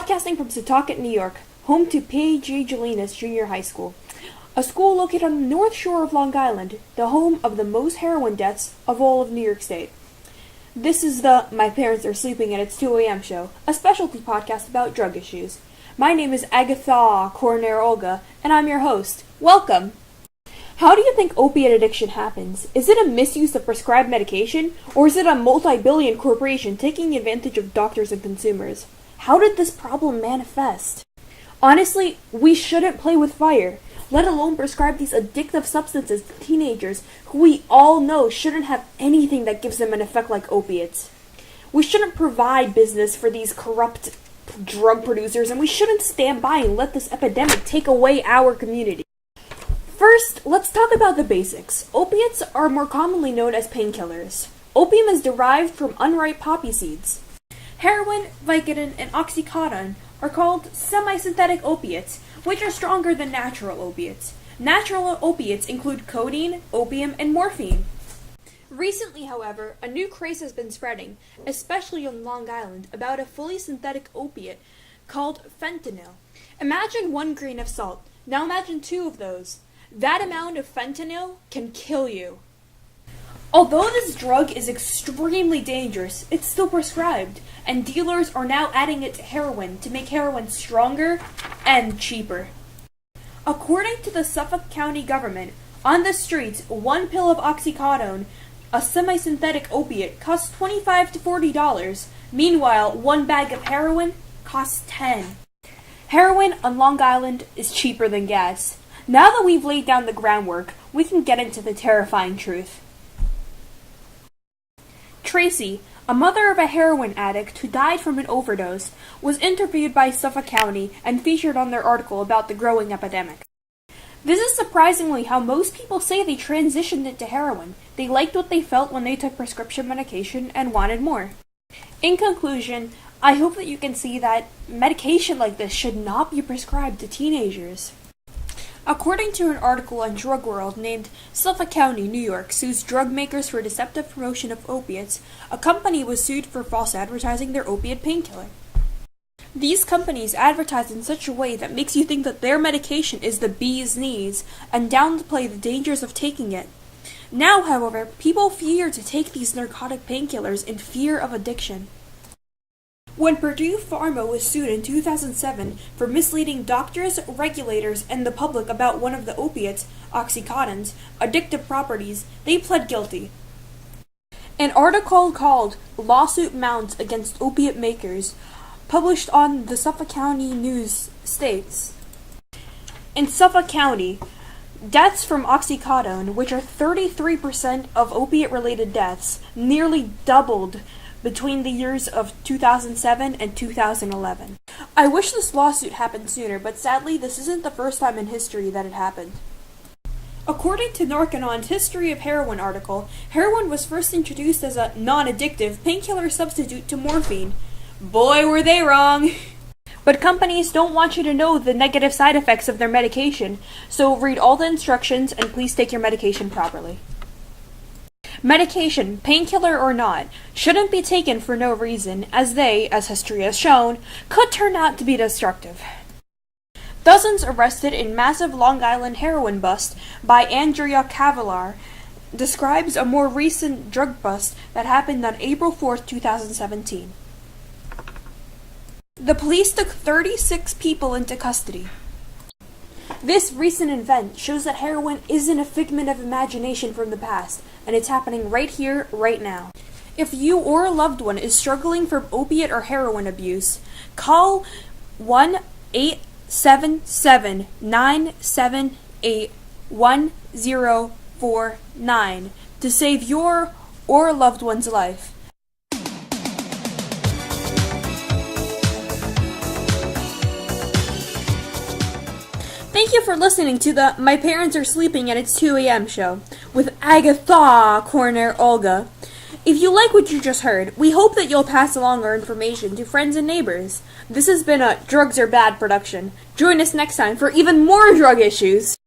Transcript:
broadcasting from Setauket, New York, home to P.G. Jelinas Junior High School, a school located on the North Shore of Long Island, the home of the most heroin deaths of all of New York State. This is the My Parents Are Sleeping and It's 2 a.m. show, a specialty podcast about drug issues. My name is Agatha Coroner Olga, and I'm your host. Welcome! How do you think opiate addiction happens? Is it a misuse of prescribed medication, or is it a multi-billion corporation taking advantage of doctors and consumers? How did this problem manifest? Honestly, we shouldn't play with fire, let alone prescribe these addictive substances to teenagers who we all know shouldn't have anything that gives them an effect like opiates. We shouldn't provide business for these corrupt drug producers, and we shouldn't stand by and let this epidemic take away our community. First, let's talk about the basics. Opiates are more commonly known as painkillers. Opium is derived from unripe poppy seeds. Heroin, Vicodin, and Oxycodone are called semi-synthetic opiates, which are stronger than natural opiates. Natural opiates include codeine, opium, and morphine. Recently, however, a new craze has been spreading, especially on Long Island, about a fully synthetic opiate called fentanyl. Imagine 1 grain of salt. Now imagine 2 of those. That amount of fentanyl can kill you. Although this drug is extremely dangerous, it's still prescribed, and dealers are now adding it to heroin to make heroin stronger and cheaper. According to the Suffolk County government, on the streets, 1 pill of Oxycodone, a semi-synthetic opiate, costs $25 to $40. Meanwhile, 1 bag of heroin costs $10. Heroin on Long Island is cheaper than gas. Now that we've laid down the groundwork, we can get into the terrifying truth. Tracy, a mother of a heroin addict who died from an overdose, was interviewed by Suffolk County and featured on their article about the growing epidemic. This is surprisingly how most people say they transitioned into heroin. They liked what they felt when they took prescription medication and wanted more. In conclusion, I hope that you can see that medication like this should not be prescribed to teenagers. According to an article on Drug World named Suffolk County, New York sues drug makers for deceptive promotion of opiates, a company was sued for false advertising their opiate painkiller. These companies advertise in such a way that makes you think that their medication is the bee's knees and downplay the dangers of taking it. Now, however, people fear to take these narcotic painkillers in fear of addiction. When Purdue Pharma was sued in 2007 for misleading doctors, regulators, and the public about one of the opiates, Oxycontin's, addictive properties, they pled guilty. An article called Lawsuit Mounts Against Opiate Makers, published on the Suffolk County News, states, in Suffolk County, deaths from Oxycodone, which are 33% of opiate-related deaths, nearly doubled between the years of 2007 and 2011. I wish this lawsuit happened sooner, but sadly this isn't the first time in history that it happened. According to Narcanon's History of Heroin article, heroin was first introduced as a non-addictive painkiller substitute to morphine. Boy, were they wrong! But companies don't want you to know the negative side effects of their medication, so read all the instructions and please take your medication properly. Medication, painkiller or not, shouldn't be taken for no reason, as they, as history has shown, could turn out to be destructive. Dozens arrested in massive Long Island heroin bust by Andrea Cavalier describes a more recent drug bust that happened on April 4, 2017. The police took 36 people into custody. This recent event shows that heroin isn't a figment of imagination from the past, and it's happening right here, right now. If you or a loved one is struggling from opiate or heroin abuse, call 1-877-978-1049 to save your or a loved one's life. Thank you for listening to the My Parents Are Sleeping and It's 2 a.m. show with Agatha Coroner Olga. If you like what you just heard, we hope that you'll pass along our information to friends and neighbors. This has been a Drugs Are Bad production. Join us next time for even more drug issues.